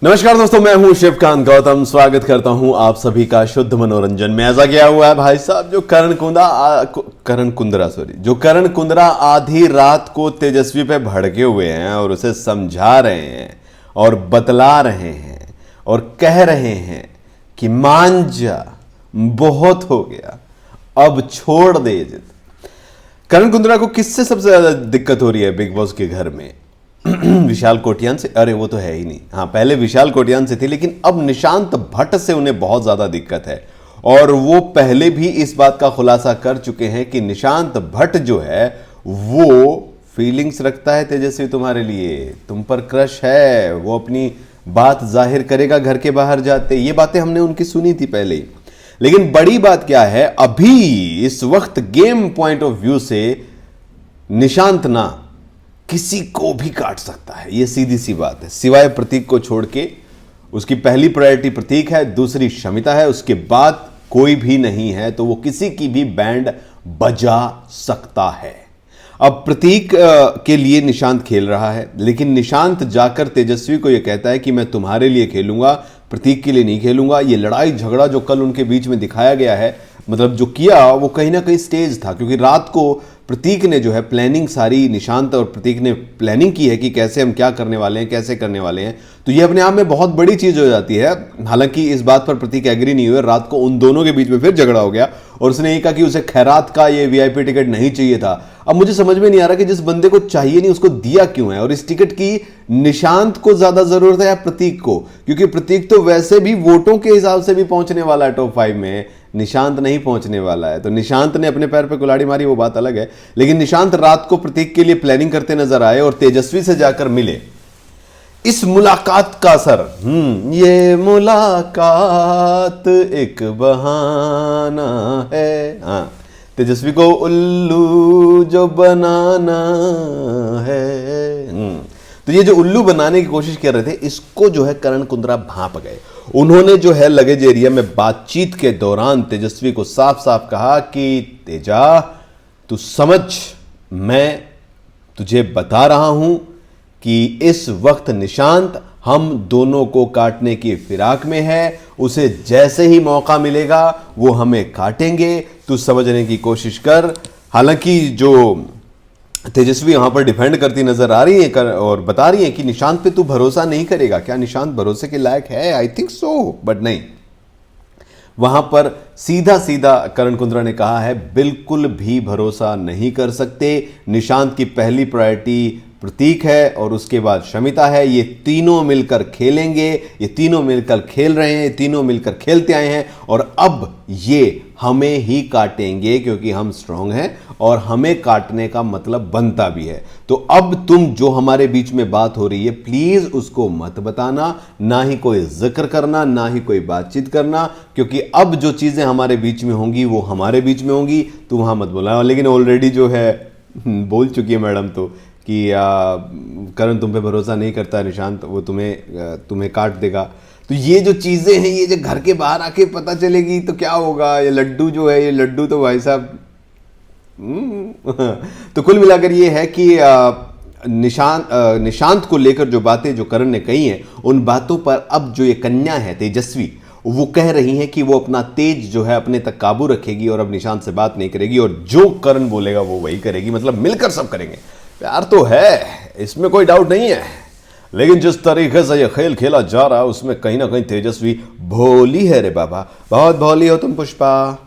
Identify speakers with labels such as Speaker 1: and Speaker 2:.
Speaker 1: नमस्कार दोस्तों, मैं हूं शिवकांत गौतम। स्वागत करता हूं आप सभी का शुद्ध मनोरंजन में। ऐसा क्या हुआ है भाई साहब, जो करण कुंद्रा आधी रात को तेजस्वी पे भड़के हुए हैं और उसे समझा रहे हैं और बतला रहे हैं और कह रहे हैं कि मान जा, बहुत हो गया, अब छोड़ दे जिद। करण कुंद्रा को किससे सबसे ज्यादा दिक्कत हो रही है बिग बॉस के घर में? विशाल कोटियान से? अरे वो तो है ही नहीं। हाँ, पहले विशाल कोटियान से थी, लेकिन अब निशांत भट्ट से उन्हें बहुत ज्यादा दिक्कत है। और वो पहले भी इस बात का खुलासा कर चुके हैं कि निशांत भट्ट जो है वो फीलिंग्स रखता है तेजस्वी तुम्हारे लिए, तुम पर क्रश है, वो अपनी बात जाहिर करेगा घर के बाहर जाते। ये बातें हमने उनकी सुनी थी पहले ही। लेकिन बड़ी बात क्या है, अभी इस वक्त गेम पॉइंट ऑफ व्यू से निशांत ना किसी को भी काट सकता है, यह सीधी सी बात है। सिवाय प्रतीक को छोड़ के, उसकी पहली प्रायोरिटी प्रतीक है, दूसरी शमिता है, उसके बाद कोई भी नहीं है, तो वो किसी की भी बैंड बजा सकता है। अब प्रतीक के लिए निशांत खेल रहा है, लेकिन निशांत जाकर तेजस्वी को यह कहता है कि मैं तुम्हारे लिए खेलूंगा, प्रतीक के लिए नहीं खेलूंगा। ये लड़ाई झगड़ा जो कल उनके बीच में दिखाया गया है, मतलब जो किया, वो कहीं ना कहीं स्टेज था। क्योंकि रात को प्रतीक ने जो है प्लानिंग सारी, निशांत और प्रतीक ने प्लानिंग की है कि कैसे हम क्या करने वाले हैं, कैसे करने वाले हैं। तो ये अपने आप में बहुत बड़ी चीज हो जाती है। हालांकि इस बात पर प्रतीक एग्री नहीं हुए। रात को उन दोनों के बीच में फिर झगड़ा हो गया और उसने ये कहा कि उसे खैरात का ये वीआईपी टिकट नहीं चाहिए था। अब मुझे समझ में नहीं आ रहा कि जिस बंदे को चाहिए नहीं उसको दिया क्यों है, और इस टिकट की निशांत को ज्यादा जरूरत है या प्रतीक को? क्योंकि प्रतीक तो वैसे भी वोटों के हिसाब से भी पहुंचने वाला है टॉप 5 में, निशांत नहीं पहुंचने वाला है। तो निशांत ने अपने पैर पे कुल्हाड़ी मारी, वो बात अलग है। लेकिन निशांत रात को प्रतीक के लिए प्लानिंग करते नजर आए और तेजस्वी से जाकर मिले। इस मुलाकात का असर, ये मुलाकात एक बहाना है। हाँ, तेजस्वी को उल्लू जो बनाना है। तो ये जो उल्लू बनाने की कोशिश कर रहे थे, इसको जो है करण कुंद्रा भांप गए। उन्होंने जो है लगेज एरिया में बातचीत के दौरान तेजस्वी को साफ साफ कहा कि तेजा, तू समझ, मैं तुझे बता रहा हूं कि इस वक्त निशांत हम दोनों को काटने की फिराक में है। उसे जैसे ही मौका मिलेगा वो हमें काटेंगे, तू समझने की कोशिश कर। हालांकि जो तेजस्वी वहां पर डिफेंड करती नजर आ रही है और बता रही है कि निशांत पे तू भरोसा नहीं करेगा। क्या निशांत भरोसे के लायक है? आई थिंक सो, बट नहीं। वहां पर सीधा सीधा करण कुंद्रा ने कहा है, बिल्कुल भी भरोसा नहीं कर सकते। निशांत की पहली प्रायोरिटी प्रतीक है और उसके बाद शमिता है। ये तीनों मिलकर खेलेंगे, ये तीनों मिलकर खेल रहे हैं, ये तीनों मिलकर खेलते आए हैं और अब ये हमें ही काटेंगे क्योंकि हम स्ट्रांग हैं और हमें काटने का मतलब बनता भी है। तो अब तुम जो हमारे बीच में बात हो रही है, प्लीज उसको मत बताना, ना ही कोई जिक्र करना, ना ही कोई बातचीत करना, क्योंकि अब जो चीजें हमारे बीच में होंगी वो हमारे बीच में होंगी, तुम वहां मत बोला। लेकिन ऑलरेडी जो है बोल चुकी है मैडम तो कि करण तुम पे भरोसा नहीं करता निशांत, वो तुम्हें काट देगा। तो ये जो चीजें हैं, ये जो घर के बाहर आके पता चलेगी तो क्या होगा। ये लड्डू जो है, ये लड्डू तो भाई साहब तो कुल मिलाकर ये है कि निशांत को लेकर जो बातें जो करण ने कही हैं, उन बातों पर अब जो ये कन्या है तेजस्वी, वो कह रही है कि वो अपना तेज जो है अपने तक काबू रखेगी और अब निशांत से बात नहीं करेगी और जो करण बोलेगा वो वही करेगी। मतलब मिलकर सब करेंगे। प्यार तो है, इसमें कोई डाउट नहीं है, लेकिन जिस तरीके से ये खेल खेला जा रहा है उसमें कहीं ना कहीं तेजस्वी भोली है रे बाबा। बहुत भोली हो तुम पुष्पा।